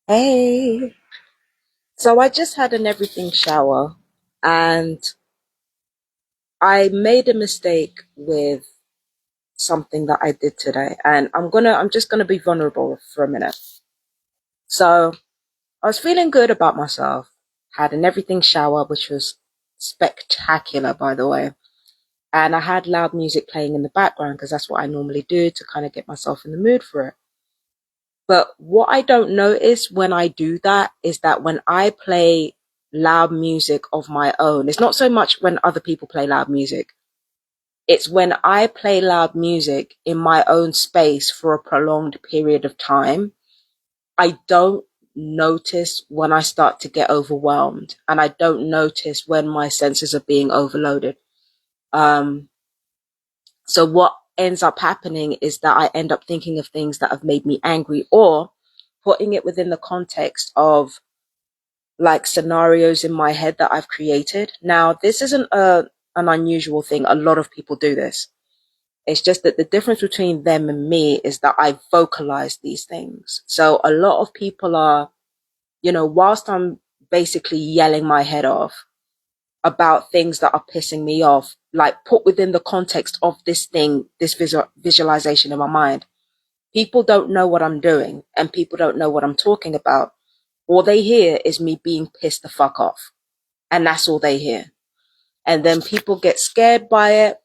Hey, so I just had an everything shower and I made a mistake with something that I did today. And I'm just gonna be vulnerable for a minute. So I was feeling good about myself, had an everything shower, which was spectacular, by the way. And I had loud music playing in the background because that's what I normally do to kind of get myself in the mood for it. But what I don't notice when I do that is that when I play loud music of my own, it's not so much when other people play loud music. It's when I play loud music in my own space for a prolonged period of time. I don't notice when I start to get overwhelmed, and I don't notice when my senses are being overloaded. Um, so what ends up happening is that I end up thinking of things that have made me angry, or putting it within the context of like scenarios in my head that I've created. Now, this isn't an unusual thing. A lot of people do this. It's just that the difference between them and me is that I vocalize these things. So a lot of people are, whilst I'm basically yelling my head off about things that are pissing me off, like put within the context of this thing, this visualization in my mind, people don't know what I'm doing and people don't know what I'm talking about. All they hear is me being pissed the fuck off. And that's all they hear. And then people get scared by it.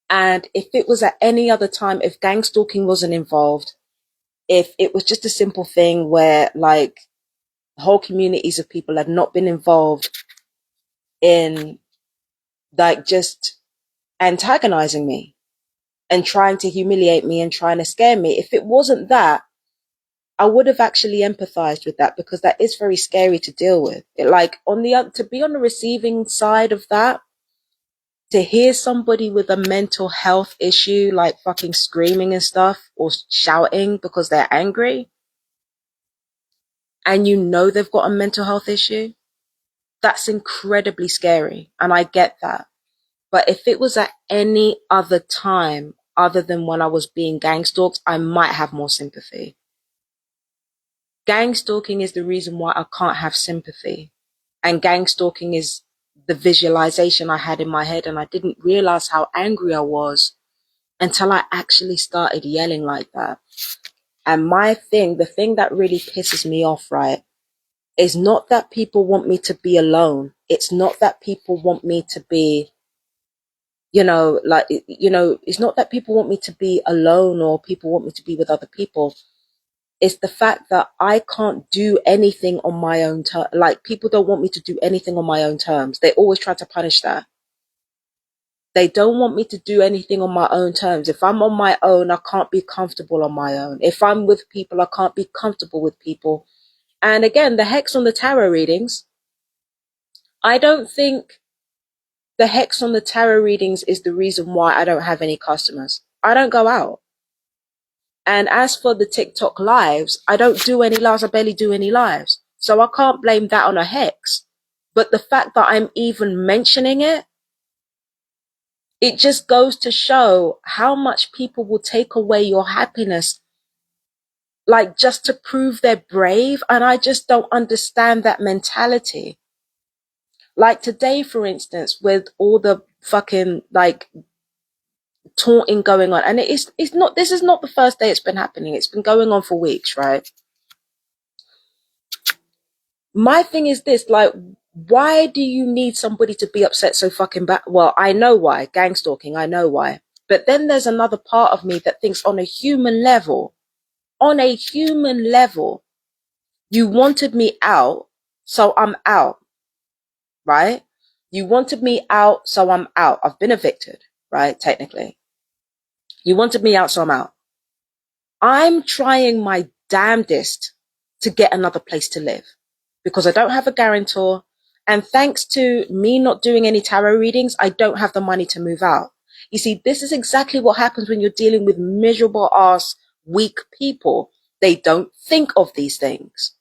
And if it was at any other time, if gang stalking wasn't involved, if it was just a simple thing where like whole communities of people had not been involved in like just antagonizing me and trying to humiliate me and trying to scare me, if it wasn't that, I would have actually empathized with that, because that is very scary to deal with. It, like on the other, to be on the receiving side of that, to hear somebody with a mental health issue like fucking screaming and stuff or shouting because they're angry, and they've got a mental health issue, that's incredibly scary, and I get that. But if it was at any other time other than when I was being gang stalked, I might have more sympathy. Gang stalking is the reason why I can't have sympathy. And gang stalking is the visualization I had in my head, and I didn't realize how angry I was until I actually started yelling like that. And the thing that really pisses me off, right, is not that people want me to be alone. It's not that people want me to be, it's not that people want me to be alone or people want me to be with other people. It's the fact that I can't do anything on my own terms. Like, people don't want me to do anything on my own terms. They always try to punish that. They don't want me to do anything on my own terms. If I'm on my own, I can't be comfortable on my own. If I'm with people, I can't be comfortable with people. And again, the hex on the tarot readings, I don't think the hex on the tarot readings is the reason why I don't have any customers. I don't go out. And as for the TikTok lives, I don't do any lives. I barely do any lives. So I can't blame that on a hex. But the fact that I'm even mentioning it, it just goes to show how much people will take away your happiness, like just to prove they're brave. And I just don't understand that mentality. Like today, for instance, with all the fucking like taunting going on, and this is not the first day it's been happening. It's been going on for weeks, right? My thing is this, like, why do you need somebody to be upset so fucking bad? Well, I know why. Gang stalking, I know why. But then there's another part of me that thinks on a human level, you wanted me out, so I'm out, right? You wanted me out, so I'm out. I've been evicted, right? Technically. You wanted me out, so I'm out. I'm trying my damnedest to get another place to live because I don't have a guarantor. And thanks to me not doing any tarot readings, I don't have the money to move out. You see, this is exactly what happens when you're dealing with miserable ass, weak people. They don't think of these things.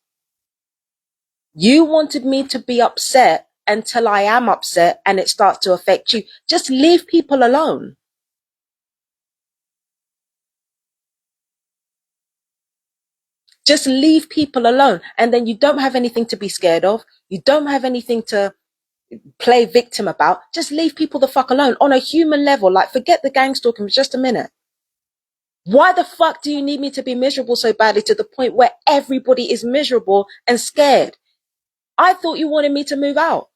You wanted me to be upset until I am upset and it starts to affect you. Just leave people alone. Just leave people alone. And then you don't have anything to be scared of. You don't have anything to play victim about. Just leave people the fuck alone on a human level. Like, forget the gang stalking for just a minute. Why the fuck do you need me to be miserable so badly to the point where everybody is miserable and scared? I thought you wanted me to move out.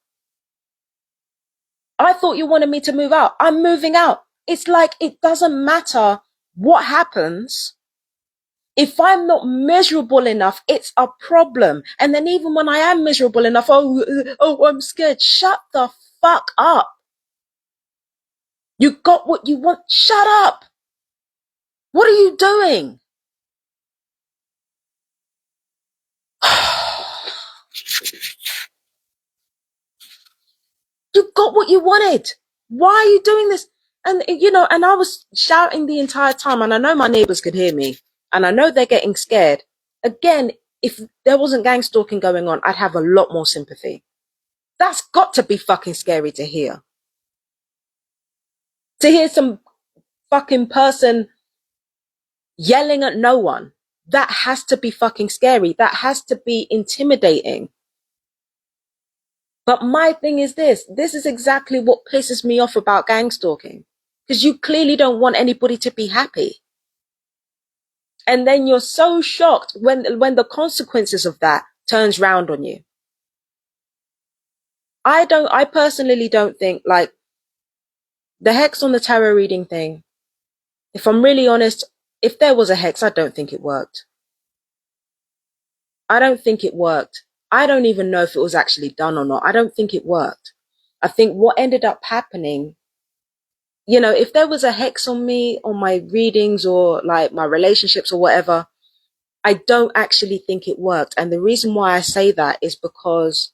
I'm moving out. It's like, it doesn't matter what happens. If I'm not miserable enough, it's a problem. And then even when I am miserable enough, I'm scared. Shut the fuck up. You got what you want. Shut up. What are you doing? You got what you wanted. Why are you doing this? And, and I was shouting the entire time, and I know my neighbors could hear me, and I know they're getting scared. Again, if there wasn't gang stalking going on, I'd have a lot more sympathy. That's got to be fucking scary to hear. To hear some fucking person yelling at no one. That has to be fucking scary. That has to be intimidating. But my thing is this is exactly what pisses me off about gang stalking. Because you clearly don't want anybody to be happy. And then you're so shocked when the consequences of that turns round on you. I personally don't think, like, the hex on the tarot reading thing, if I'm really honest, if there was a hex, I don't think it worked. I don't think it worked. I don't even know if it was actually done or not. I don't think it worked. I think what ended up happening, if there was a hex on me, on my readings or like my relationships or whatever, I don't actually think it worked. And the reason why I say that is because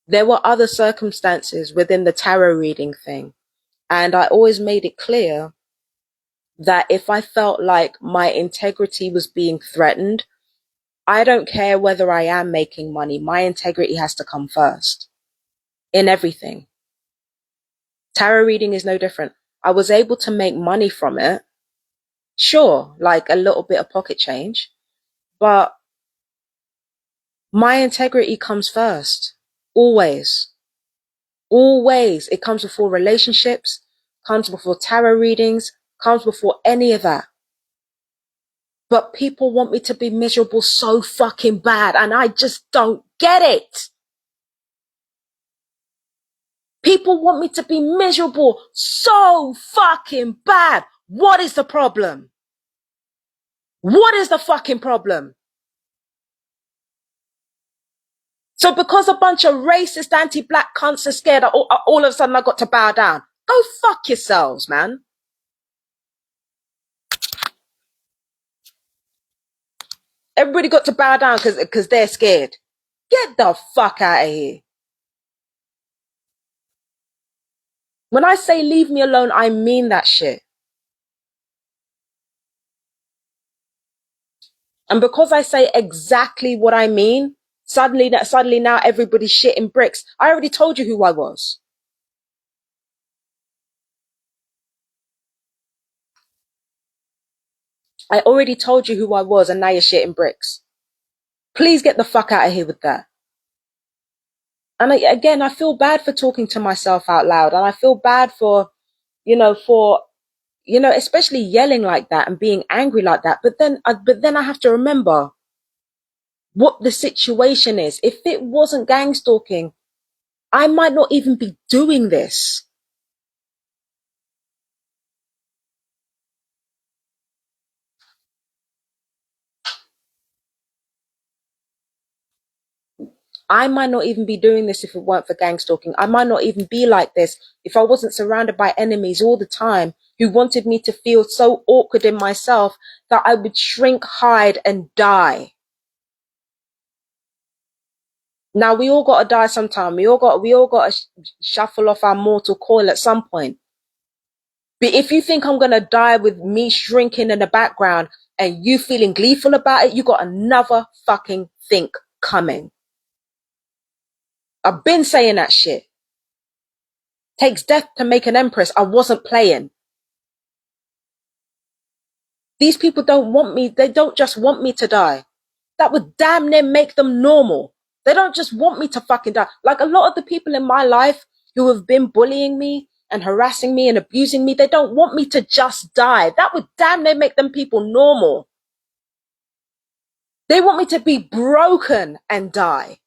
there were other circumstances within the tarot reading thing. And I always made it clear that if I felt like my integrity was being threatened, I don't care whether I am making money. My integrity has to come first in everything. Tarot reading is no different. I was able to make money from it. Sure, like a little bit of pocket change, but my integrity comes first. Always. Always. It comes before relationships, comes before tarot readings, comes before any of that. But people want me to be miserable so fucking bad, and I just don't get it. People want me to be miserable so fucking bad. What is the problem? What is the fucking problem? So because a bunch of racist anti-black cunts are scared, all of a sudden I got to bow down. Go fuck yourselves, man. Everybody got to bow down because they're scared. Get the fuck out of here. When I say leave me alone, I mean that shit. And because I say exactly what I mean, suddenly now everybody's shitting bricks. I already told you who I was. I already told you who I was, and now you're shitting bricks. Please get the fuck out of here with that. And again, I feel bad for talking to myself out loud, and I feel bad for, especially yelling like that and being angry like that. But then I have to remember what the situation is. If it wasn't gang stalking, I might not even be doing this. I might not even be doing this if it weren't for gang stalking. I might not even be like this if I wasn't surrounded by enemies all the time who wanted me to feel so awkward in myself that I would shrink, hide, and die. Now we all gotta die sometime. We all gotta shuffle off our mortal coil at some point. But if you think I'm gonna die with me shrinking in the background and you feeling gleeful about it, you got another fucking think coming. I've been saying that shit. Takes death to make an empress. I wasn't playing. These people don't want me. They don't just want me to die. That would damn near make them normal. They don't just want me to fucking die. Like a lot of the people in my life who have been bullying me and harassing me and abusing me, they don't want me to just die. That would damn near make them people normal. They want me to be broken and die.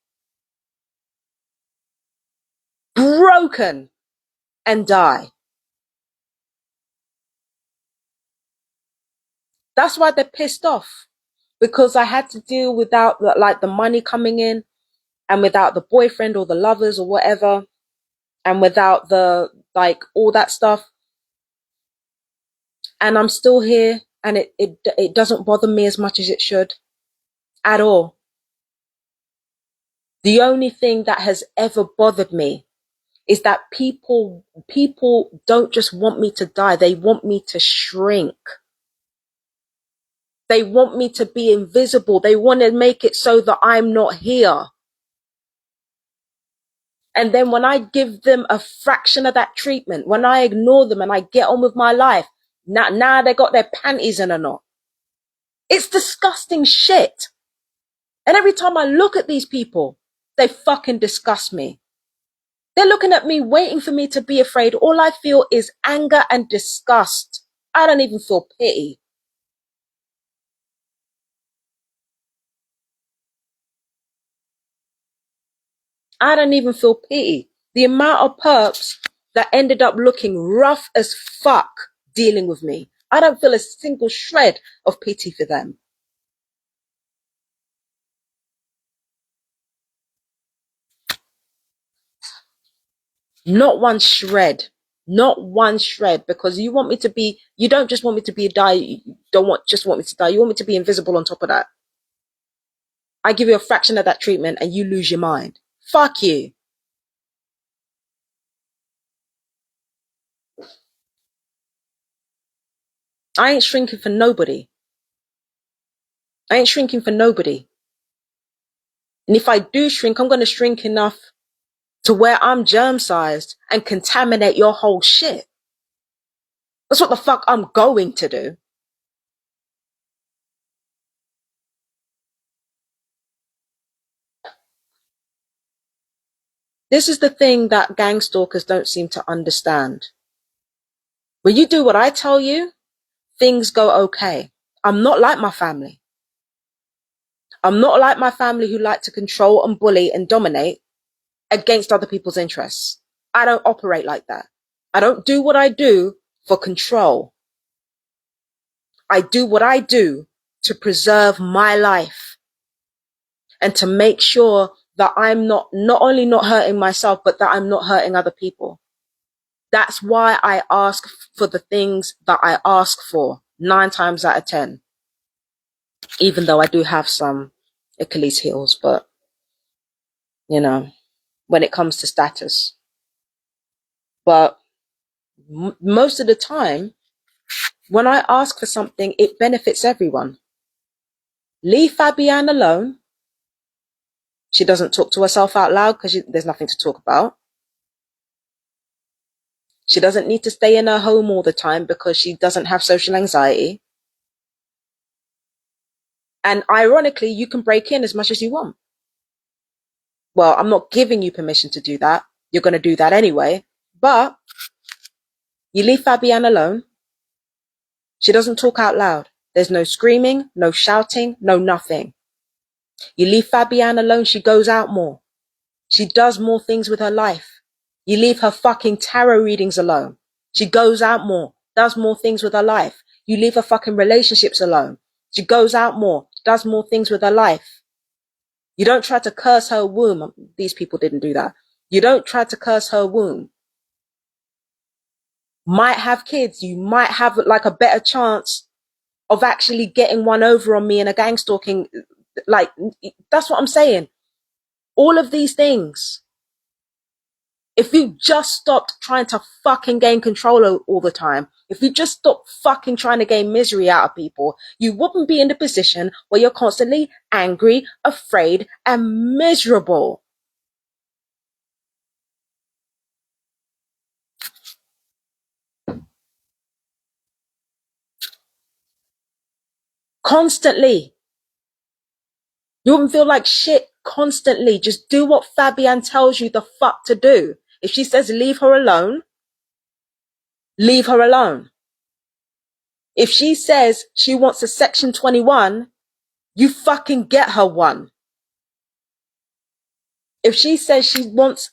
Broken and die. That's why they're pissed off. Because I had to deal without like the money coming in, and without the boyfriend or the lovers or whatever, and without the like all that stuff. And I'm still here, and it doesn't bother me as much as it should at all. The only thing that has ever bothered me is that people don't just want me to die, they want me to shrink. They want me to be invisible. They want to make it so that I'm not here. And then when I give them a fraction of that treatment, when I ignore them and I get on with my life, now they got their panties in a knot. It's disgusting shit. And every time I look at these people, they fucking disgust me. They're looking at me, waiting for me to be afraid. All I feel is anger and disgust. I don't even feel pity. I don't even feel pity. The amount of perps that ended up looking rough as fuck dealing with me, I don't feel a single shred of pity for them. Not one shred. Not one shred. Because you want me to be, you don't just want me to be a die, you don't just want me to die. You want me to be invisible on top of that. I give you a fraction of that treatment and you lose your mind. Fuck you. I ain't shrinking for nobody. I ain't shrinking for nobody. And if I do shrink, I'm going to shrink enough to where I'm germ sized and contaminate your whole shit. That's what the fuck I'm going to do. This is the thing that gang stalkers don't seem to understand. When you do what I tell you, things go okay. I'm not like my family. I'm not like my family who like to control and bully and dominate against other people's interests. I don't operate like that. I don't do what I do for control. I do what I do to preserve my life and to make sure that I'm not only not hurting myself, but that I'm not hurting other people. That's why I ask for the things that I ask for 9 times out of 10, even though I do have some Achilles heels, but you know, when it comes to status. But most of the time, when I ask for something, it benefits everyone. Leave Fabienne alone. She doesn't talk to herself out loud because there's nothing to talk about. She doesn't need to stay in her home all the time because she doesn't have social anxiety. And ironically, you can break in as much as you want. Well, I'm not giving you permission to do that. You're going to do that anyway. But you leave Fabienne alone. She doesn't talk out loud. There's no screaming, no shouting, no nothing. You leave Fabienne alone, she goes out more. She does more things with her life. You leave her fucking tarot readings alone. She goes out more, does more things with her life. You leave her fucking relationships alone. She goes out more, does more things with her life. You don't try to curse her womb. These people didn't do that. You don't try to curse her womb. Might have kids. You might have like a better chance of actually getting one over on me in a gang stalking. Like, that's what I'm saying. All of these things. If you just stopped trying to fucking gain control all the time, if you just stopped fucking trying to gain misery out of people, you wouldn't be in the position where you're constantly angry, afraid, and miserable. Constantly. You wouldn't feel like shit constantly. Just do what Fabienne tells you the fuck to do. If she says leave her alone, leave her alone. If she says she wants a Section 21, you fucking get her one. If she says she wants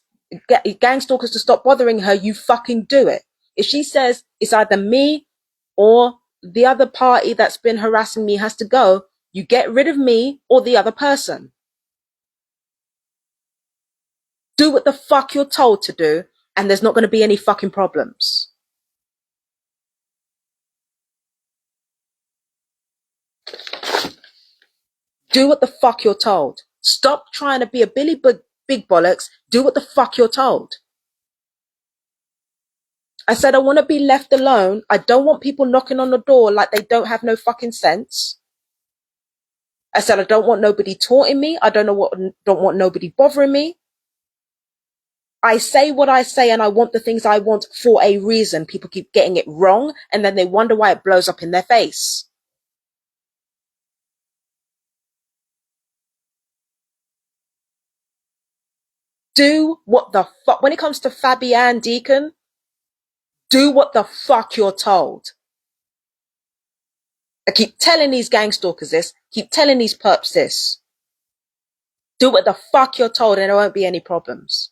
gang stalkers to stop bothering her, you fucking do it. If she says it's either me or the other party that's been harassing me has to go, you get rid of me or the other person. Do what the fuck you're told to do, and there's not going to be any fucking problems. Do what the fuck you're told. Stop trying to be a big bollocks. Do what the fuck you're told. I said I want to be left alone. I don't want people knocking on the door like they don't have no fucking sense. I said I don't want nobody taunting me. I don't want nobody bothering me. I say what I say and I want the things I want for a reason. People keep getting it wrong and then they wonder why it blows up in their face. Do what the fuck. When it comes to Fabienne Deacon, do what the fuck you're told. I keep telling these gang stalkers this, keep telling these perps this. Do what the fuck you're told and there won't be any problems.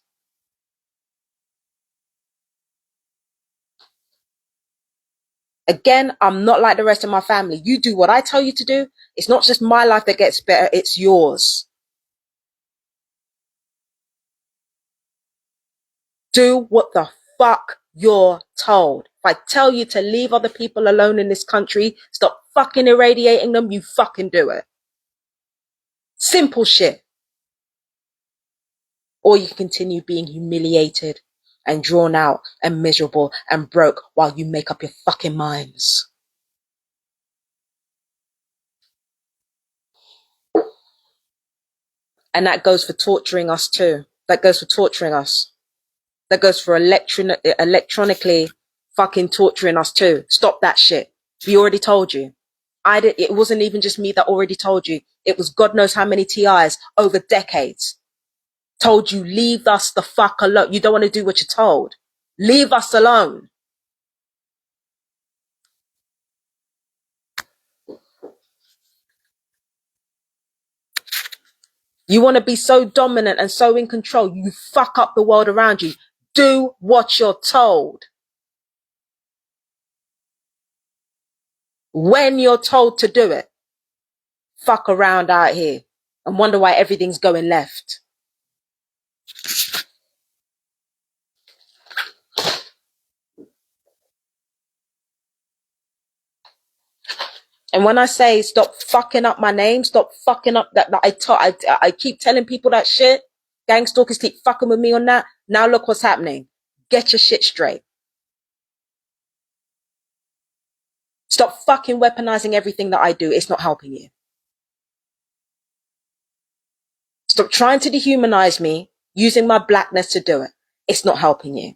Again, I'm not like the rest of my family. You do what I tell you to do. It's not just my life that gets better, it's yours. Do what the fuck you're told. If I tell you to leave other people alone in this country, stop fucking irradiating them, you fucking do it. Simple shit. Or you continue being humiliated and drawn out and miserable and broke while you make up your fucking minds. And that goes for torturing us too. That goes for torturing us. That goes for electronically fucking torturing us too. Stop that shit. We already told you. It wasn't even just me that already told you. It was God knows how many TIs over decades. Told you, leave us the fuck alone. You don't want to do what you're told. Leave us alone. You want to be so dominant and so in control, you fuck up the world around you. Do what you're told. When you're told to do it. Fuck around out here and wonder why everything's going left. And when I say stop fucking up my name, stop fucking up that I keep telling people that shit. Gang stalkers keep fucking with me on that. Now look what's happening. Get your shit straight. Stop fucking weaponizing everything that I do. It's not helping you. Stop trying to dehumanize me using my blackness to do it. It's not helping you.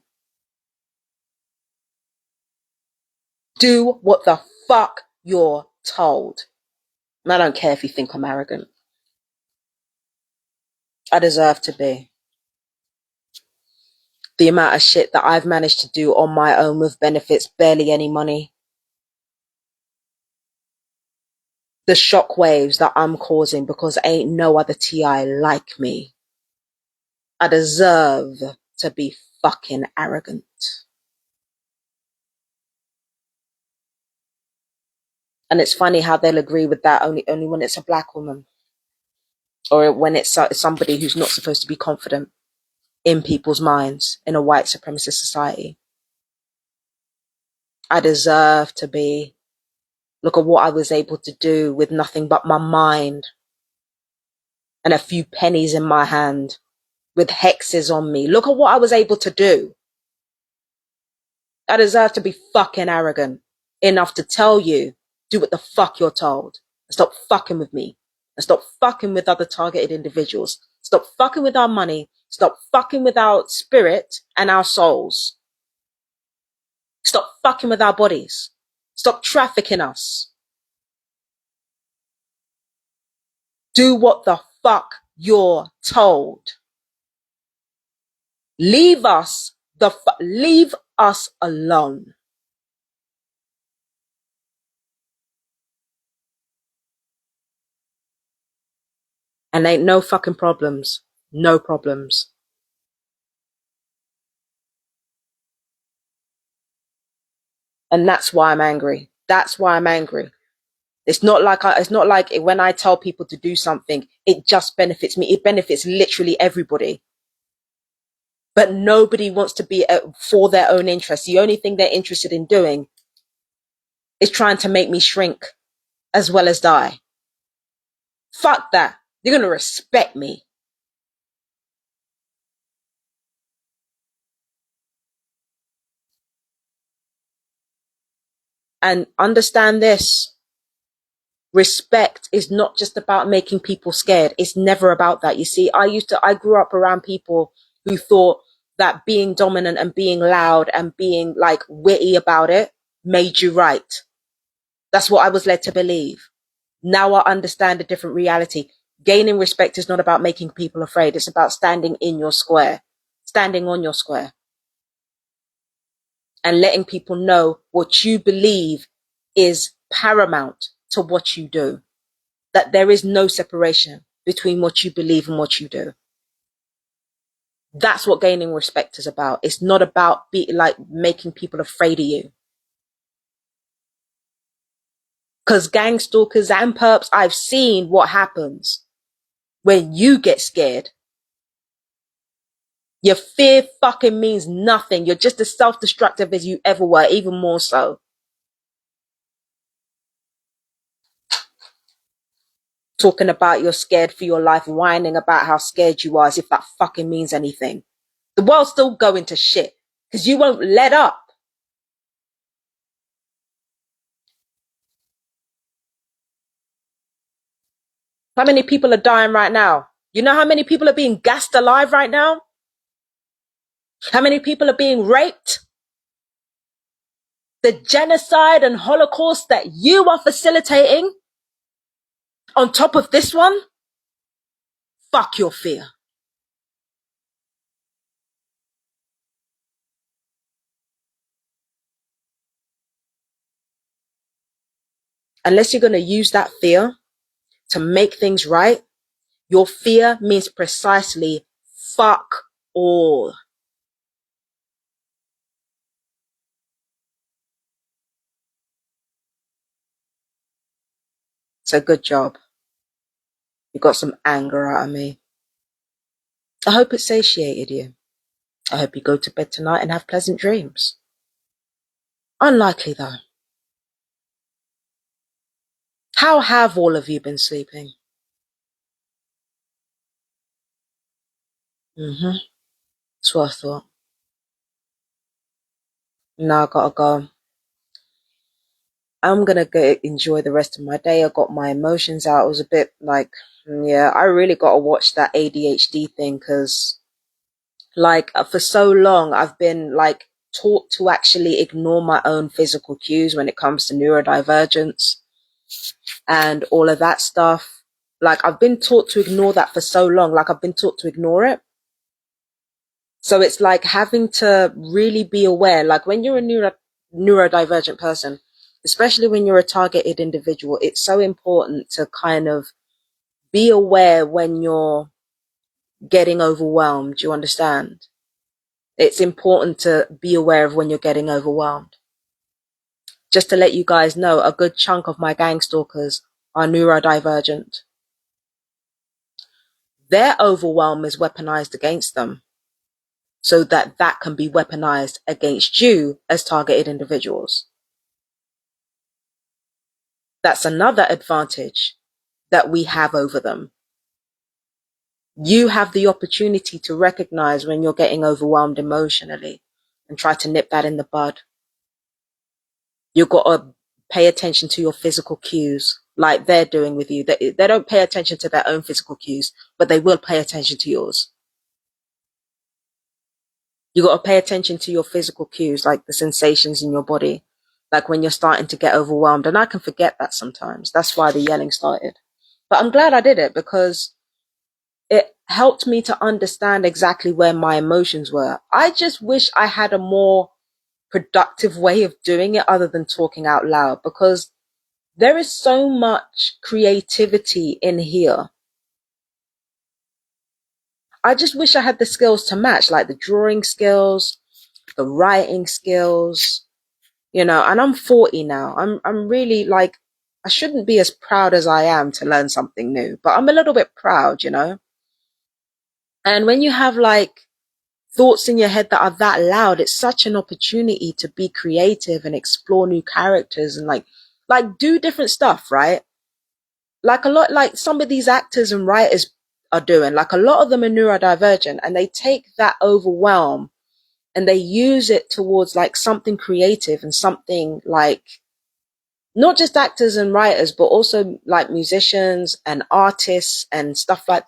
Do what the fuck you're told. And I don't care if you think I'm arrogant. I deserve to be. The amount of shit that I've managed to do on my own with benefits, barely any money. The shockwaves that I'm causing because ain't no other TI like me. I deserve to be fucking arrogant. And it's funny how they'll agree with that only when it's a black woman. Or when it's somebody who's not supposed to be confident in people's minds in a white supremacist society. I deserve to be. Look at what I was able to do with nothing but my mind and a few pennies in my hand with hexes on me. Look at what I was able to do. I deserve to be fucking arrogant enough to tell you, do what the fuck you're told. And stop fucking with me. And stop fucking with other targeted individuals. Stop fucking with our money. Stop fucking with our spirit and our souls. Stop fucking with our bodies. Stop trafficking us. Do what the fuck you're told. Leave us alone. And ain't no fucking problems. No problems. And that's why I'm angry. That's why I'm angry. It's not like when I tell people to do something, it just benefits me. It benefits literally everybody. But nobody wants to be for their own interests. The only thing they're interested in doing is trying to make me shrink as well as die. Fuck that. You're going to respect me. And understand this. Respect is not just about making people scared. It's never about that. You see, I grew up around people who thought that being dominant and being loud and being like witty about it made you right. That's what I was led to believe. Now I understand a different reality. Gaining respect is not about making people afraid. It's about standing in your square, standing on your square, and letting people know what you believe is paramount to what you do. That there is no separation between what you believe and what you do. That's what gaining respect is about. It's not about making people afraid of you. Because gang stalkers and perps, I've seen what happens when you get scared. Your fear fucking means nothing. You're just as self-destructive as you ever were, even more so. Talking about you're scared for your life, whining about how scared you are as if that fucking means anything. The world's still going to shit because you won't let up. How many people are dying right now? You know how many people are being gassed alive right now? How many people are being raped? The genocide and Holocaust that you are facilitating on top of this one? Fuck your fear. Unless you're going to use that fear to make things right, your fear means precisely fuck all. So good job. You got some anger out of me. I hope it satiated you. I hope you go to bed tonight and have pleasant dreams. Unlikely though. How have all of you been sleeping? That's what I thought. Now I gotta go. I'm gonna go enjoy the rest of my day. I got my emotions out. It was a bit like, yeah, I really gotta watch that ADHD thing because, for so long I've been taught to actually ignore my own physical cues when it comes to neurodivergence and all of that stuff. I've been taught to ignore that for so long. I've been taught to ignore it. So it's like having to really be aware, when you're a neurodivergent person, especially when you're a targeted individual, it's so important to kind of be aware when you're getting overwhelmed. You understand? It's important to be aware of when you're getting overwhelmed. Just to let you guys know, a good chunk of my gang stalkers are neurodivergent. Their overwhelm is weaponized against them, so that can be weaponized against you as targeted individuals. That's another advantage that we have over them. You have the opportunity to recognize when you're getting overwhelmed emotionally and try to nip that in the bud. You've got to pay attention to your physical cues like they're doing with you. They don't pay attention to their own physical cues, but they will pay attention to yours. You got to pay attention to your physical cues, like the sensations in your body, like when you're starting to get overwhelmed. And I can forget that sometimes. That's why the yelling started. But I'm glad I did it because it helped me to understand exactly where my emotions were. I just wish I had a more productive way of doing it other than talking out loud, because there is so much creativity in here. I just wish I had the skills to match, like the drawing skills, the writing skills, and I'm 40 now. I'm really like, I shouldn't be as proud as I am to learn something new, but I'm a little bit proud. And when you have like thoughts in your head that are that loud, it's such an opportunity to be creative and explore new characters and like do different stuff, right? Like a lot, like some of these actors and writers are doing, like a lot of them are neurodivergent, and they take that overwhelm and they use it towards like something creative and something like not just actors and writers, but also like musicians and artists and stuff like.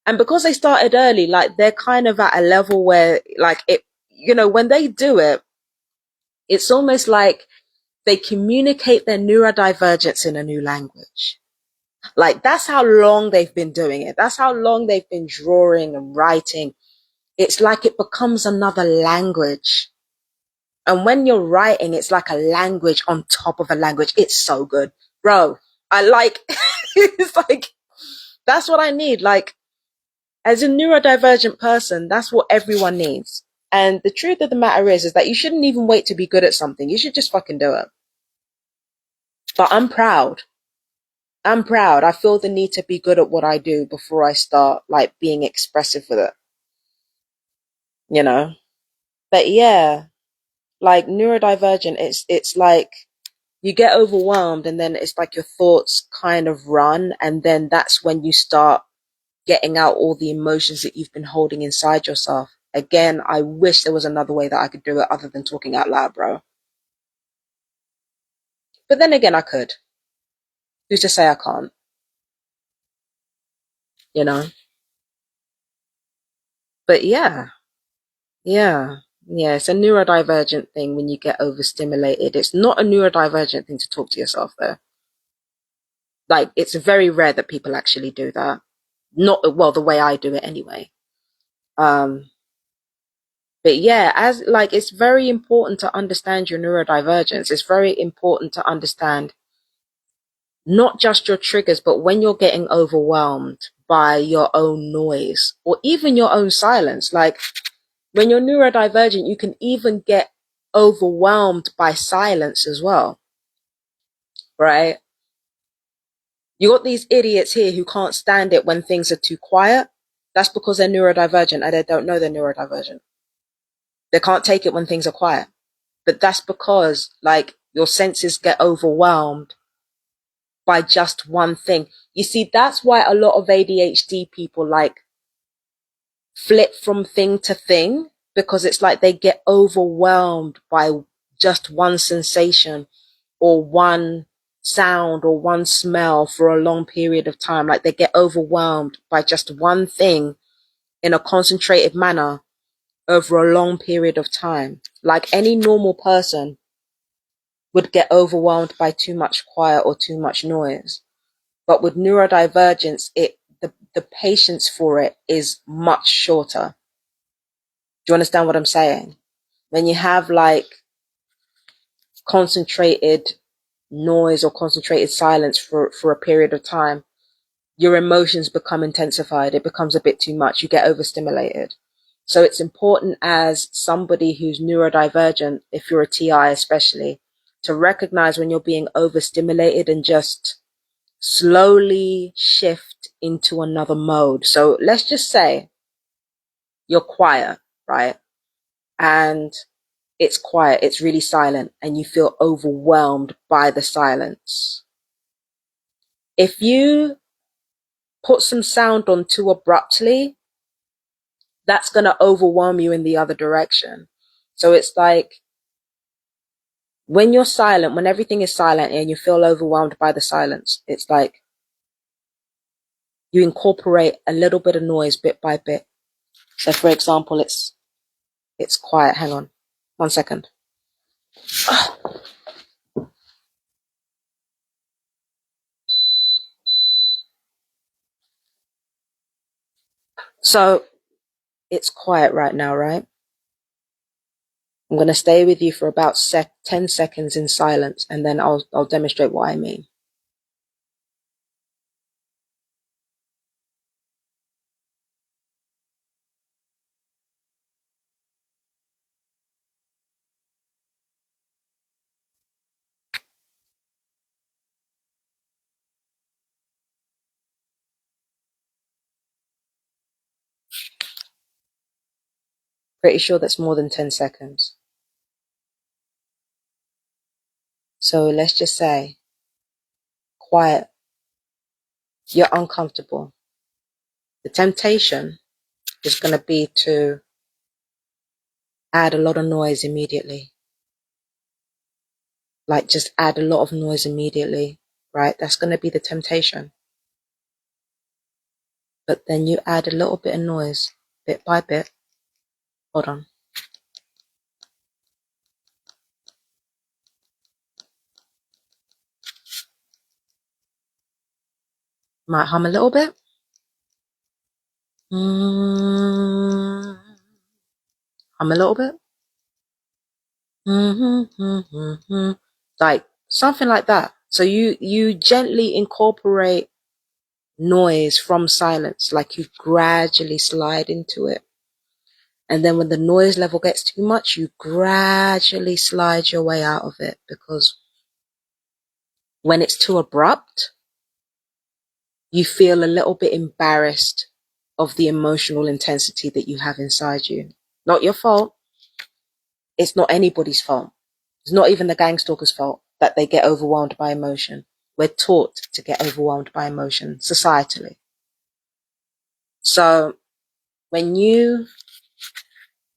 And because they started early, like they're kind of at a level where like when they do it, it's almost like they communicate their neurodivergence in a new language. Like that's how long they've been doing it. That's how long they've been drawing and writing. It's like it becomes another language. And when you're writing, it's like a language on top of a language. It's so good, bro. I like, it's like, that's what I need. Like, as a neurodivergent person, that's what everyone needs. And the truth of the matter is that you shouldn't even wait to be good at something. You should just fucking do it. But I'm proud. I'm proud. I feel the need to be good at what I do before I start like being expressive with it. But yeah, like neurodivergent, it's like you get overwhelmed and then it's like your thoughts kind of run, and then that's when you start getting out all the emotions that you've been holding inside yourself. Again, I wish there was another way that I could do it other than talking out loud, bro. But then again, I could. Who's to say I can't? You know? But yeah, yeah. It's a neurodivergent thing when you get overstimulated. It's not a neurodivergent thing to talk to yourself, though. Like, it's very rare that people actually do that. Not, well, the way I do it anyway. Um, but yeah, as like, it's very important to understand your neurodivergence. It's very important to understand not just your triggers, but when you're getting overwhelmed by your own noise or even your own silence. Like when you're neurodivergent, you can even get overwhelmed by silence as well, right? You got these idiots here who can't stand it when things are too quiet. That's because they're neurodivergent and they don't know they're neurodivergent. They can't take it when things are quiet. But that's because like your senses get overwhelmed by just one thing. You see, that's why a lot of ADHD people like flip from thing to thing, because it's like they get overwhelmed by just one sensation or one sound or one smell for a long period of time. Like they get overwhelmed by just one thing in a concentrated manner over a long period of time. Like any normal person would get overwhelmed by too much quiet or too much noise. But with neurodivergence, the patience for it is much shorter. Do you understand what I'm saying? When you have like concentrated noise or concentrated silence for a period of time, your emotions become intensified. It becomes a bit too much. You get overstimulated. So it's important as somebody who's neurodivergent, if you're a TI especially, to recognize when you're being overstimulated and just slowly shift into another mode. So let's just say you're quiet, right? And it's quiet, it's really silent, and you feel overwhelmed by the silence. If you put some sound on too abruptly, that's going to overwhelm you in the other direction. So it's like when you're silent, when everything is silent and you feel overwhelmed by the silence, it's like you incorporate a little bit of noise bit by bit. So for example, it's quiet. Hang on 1 second. So it's quiet right now, right? I'm going to stay with you for about 10 seconds in silence, and then I'll demonstrate what I mean. Pretty sure that's more than 10 seconds. So let's just say quiet. You're uncomfortable. The temptation is going to be to add a lot of noise immediately. Like just add a lot of noise immediately, right? That's going to be the temptation. But then you add a little bit of noise, bit by bit. Hold on. Might hum a little bit. Hum a little bit. Like something like that. So you gently incorporate noise from silence, like you gradually slide into it. And then when the noise level gets too much, you gradually slide your way out of it, because when it's too abrupt, you feel a little bit embarrassed of the emotional intensity that you have inside you. Not your fault. It's not anybody's fault. It's not even the gang stalker's fault that they get overwhelmed by emotion. We're taught to get overwhelmed by emotion societally. So when you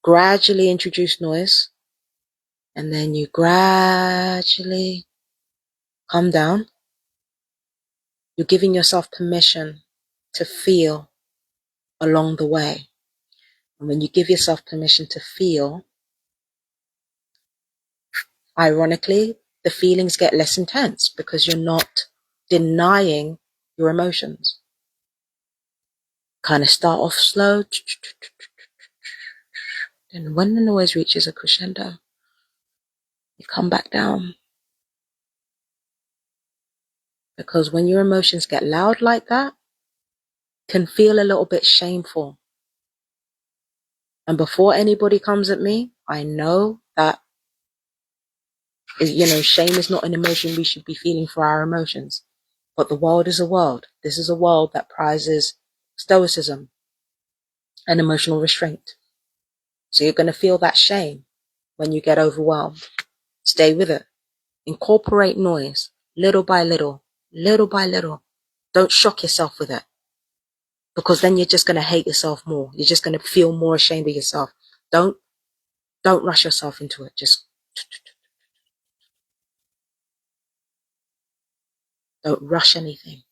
gradually introduce noise and then you gradually calm down, you're giving yourself permission to feel along the way. And when you give yourself permission to feel, ironically, the feelings get less intense because you're not denying your emotions. Kind of start off slow, and when the noise reaches a crescendo, you come back down. Because when your emotions get loud like that, it can feel a little bit shameful. And before anybody comes at me, I know that, shame is not an emotion we should be feeling for our emotions. But the world is a world. This is a world that prizes stoicism and emotional restraint. So you're going to feel that shame when you get overwhelmed. Stay with it. Incorporate noise little by little, little by little. Don't shock yourself with it, because then you're just going to hate yourself more. You're just going to feel more ashamed of yourself. Don't rush yourself into it. Just don't rush anything.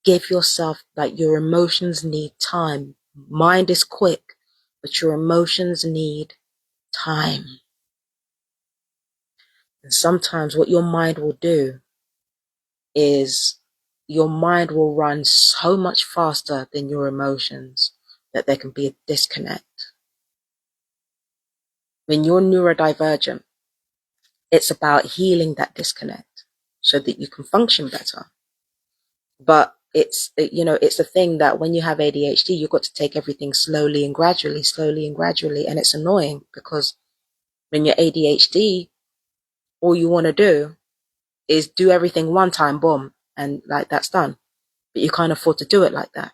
Give yourself, like, your emotions need time. Mind is quick, but your emotions need time. And sometimes what your mind will do is your mind will run so much faster than your emotions that there can be a disconnect. When you're neurodivergent, it's about healing that disconnect so that you can function better. But it's a thing that when you have ADHD, you've got to take everything slowly and gradually, and it's annoying because when you're ADHD, all you want to do is do everything one time, boom, and like that's done. But you can't afford to do it like that.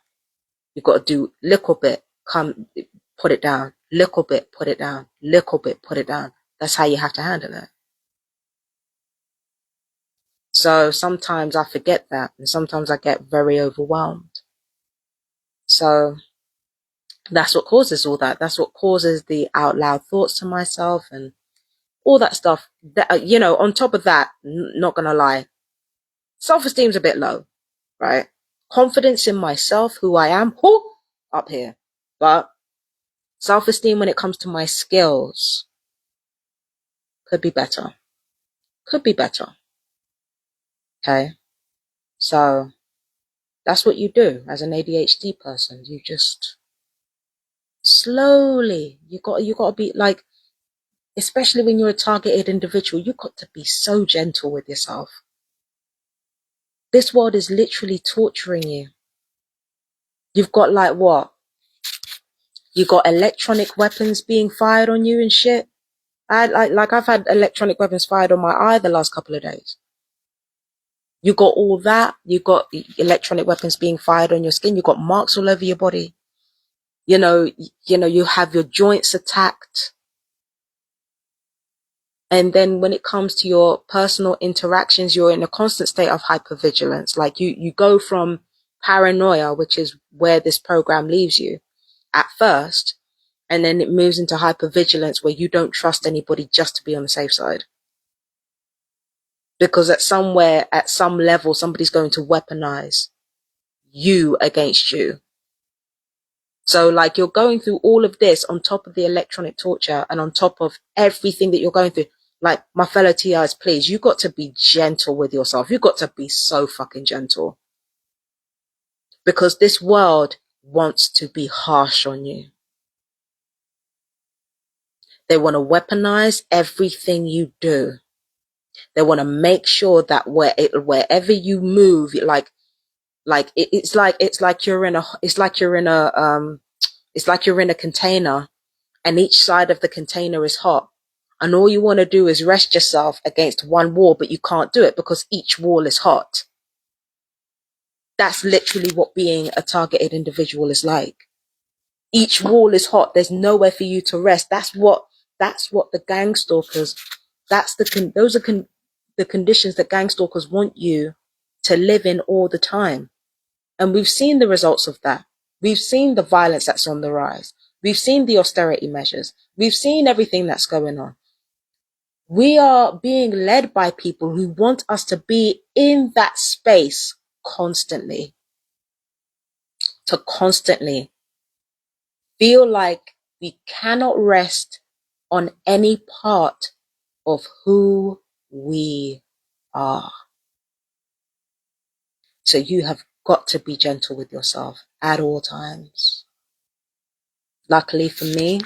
You've got to do little bit, put it down, little bit, put it down, little bit, put it down. That's how you have to handle it. So sometimes I forget that, and sometimes I get very overwhelmed. So that's what causes all that. That's what causes the out loud thoughts to myself and all that stuff. That, on top of that, not gonna lie, self-esteem's a bit low, right? Confidence in myself, who I am, up here. But self-esteem when it comes to my skills could be better. Could be better. Okay. So That's what you do as an ADHD person. You just slowly, you got to be like, especially when you're a targeted individual, you got to be so gentle with yourself. This world is literally torturing you. You've got like what? You got electronic weapons being fired on you and shit. I've had electronic weapons fired on my eye the last couple of days. You got all that. You got electronic weapons being fired on your skin. You got marks all over your body. You know, you have your joints attacked. And then when it comes to your personal interactions, you're in a constant state of hypervigilance. Like you go from paranoia, which is where this program leaves you at first, and then it moves into hypervigilance where you don't trust anybody just to be on the safe side. Because at some level, somebody's going to weaponize you against you. So like you're going through all of this on top of the electronic torture and on top of everything that you're going through. Like my fellow TIs, please, you got to be gentle with yourself. You got to be so fucking gentle. Because this world wants to be harsh on you. They want to weaponize everything you do. They want to make sure that wherever you move, it's like you're in a container, and each side of the container is hot. And all you want to do is rest yourself against one wall, but you can't do it because each wall is hot. That's literally what being a targeted individual is like. Each wall is hot. There's nowhere for you to rest. That's what the gang stalkers, the conditions that gang stalkers want you to live in all the time. And we've seen the results of that. We've seen the violence that's on the rise. We've seen the austerity measures. We've seen everything that's going on. We are being led by people who want us to be in that space constantly. To constantly feel like we cannot rest on any part of who we are. So you have got to be gentle with yourself at all times. Luckily for me,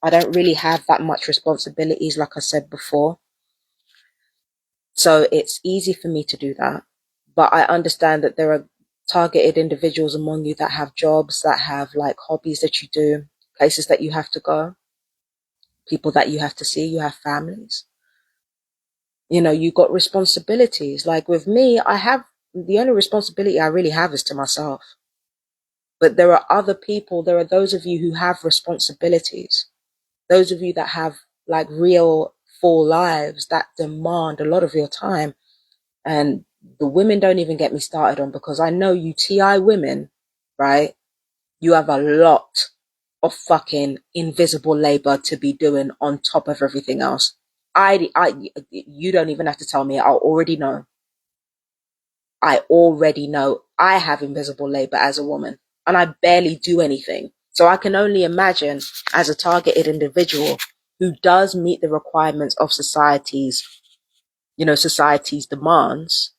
I don't really have that much responsibilities, like I said before. So it's easy for me to do that. But I understand that there are targeted individuals among you that have jobs, that have like hobbies that you do, places that you have to go, people that you have to see, you have families. You know, you got responsibilities. Like with me, the only responsibility I really have is to myself. But there are other people, there are those of you who have responsibilities. Those of you that have like real full lives that demand a lot of your time. And the women don't even get me started on, because I know you TI women, right? You have a lot of fucking invisible labor to be doing on top of everything else. You don't even have to tell me. I already know. I have invisible labor as a woman, and I barely do anything. So I can only imagine, as a targeted individual who does meet the requirements of society's demands,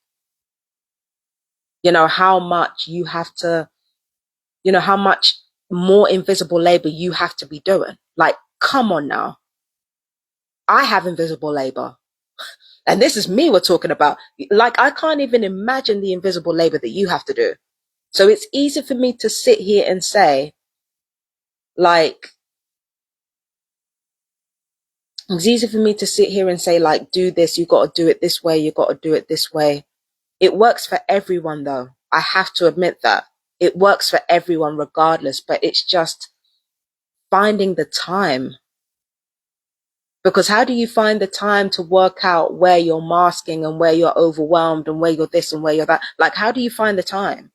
how much you have to, how much more invisible labor you have to be doing. Like, come on now. I have invisible labor. And this is me we're talking about. Like, I can't even imagine the invisible labor that you have to do. So it's easy for me to sit here and say, like, do this, you got to do it this way, you got to do it this way. It works for everyone, though. I have to admit that. It works for everyone regardless, but it's just finding the time. Because how do you find the time to work out where you're masking and where you're overwhelmed and where you're this and where you're that? Like, how do you find the time?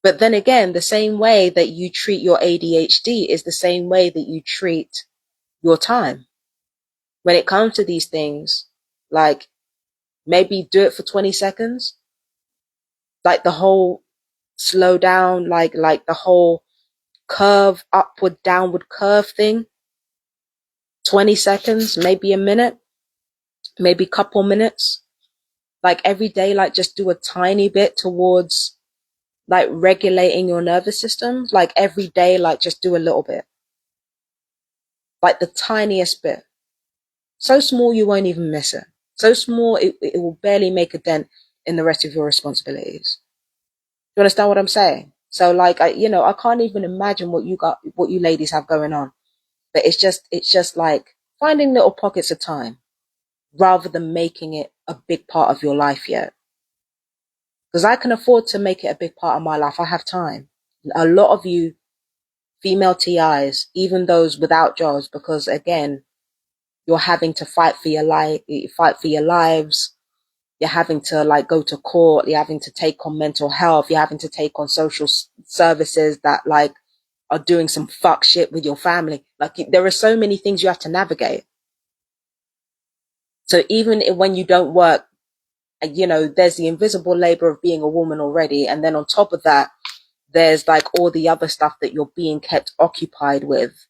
But then again, the same way that you treat your ADHD is the same way that you treat your time. When it comes to these things, like, maybe do it for 20 seconds. Like the whole slow down, like the whole curve, upward, downward curve thing. 20 seconds, maybe a minute, maybe a couple minutes. Like every day, like just do a tiny bit towards like regulating your nervous system, like every day, like just do a little bit, like the tiniest bit. So small you won't even miss it. So small it will barely make a dent in the rest of your responsibilities. You understand what I'm saying? So like I can't even imagine what you ladies have going on. But it's just like finding little pockets of time rather than making it a big part of your life yet. Because I can afford to make it a big part of my life. I have time. A lot of you female TIs, even those without jobs, because again, you're having to fight for your lives. You're having to like go to court. You're having to take on mental health. You're having to take on social services that like are doing some fuck shit with your family. Like there are so many things you have to navigate. So even when you don't work, there's the invisible labor of being a woman already. And then on top of that, there's like all the other stuff that you're being kept occupied with.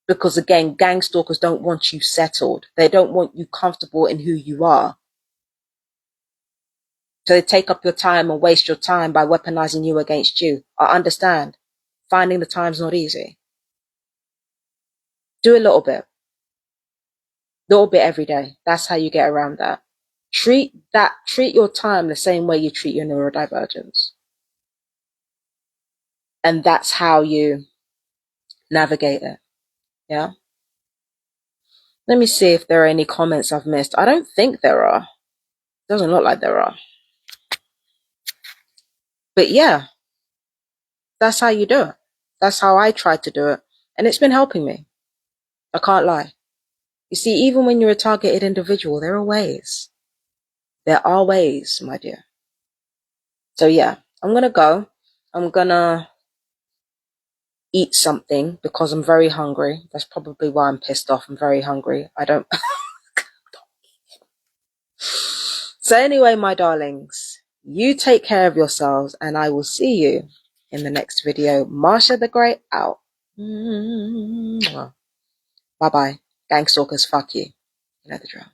Because again, gang stalkers don't want you settled. They don't want you comfortable in who you are. So they take up your time and waste your time by weaponizing you against you. I understand. Finding the time's not easy. Do a little bit. Little bit every day. That's how you get around that. Treat your time the same way you treat your neurodivergence. And that's how you navigate it. Yeah. Let me see if there are any comments I've missed. I don't think there are. Doesn't look like there are. But yeah, that's how you do it. That's how I try to do it. And it's been helping me. I can't lie. You see, even when you're a targeted individual, there are ways. There are ways, my dear. So yeah, I'm going to go. I'm going to eat something because I'm very hungry. That's probably why I'm pissed off. I'm very hungry. I don't. So anyway, my darlings, you take care of yourselves and I will see you in the next video. Marsha the Great out. Bye bye. Gang stalkers, fuck you. You know the drill.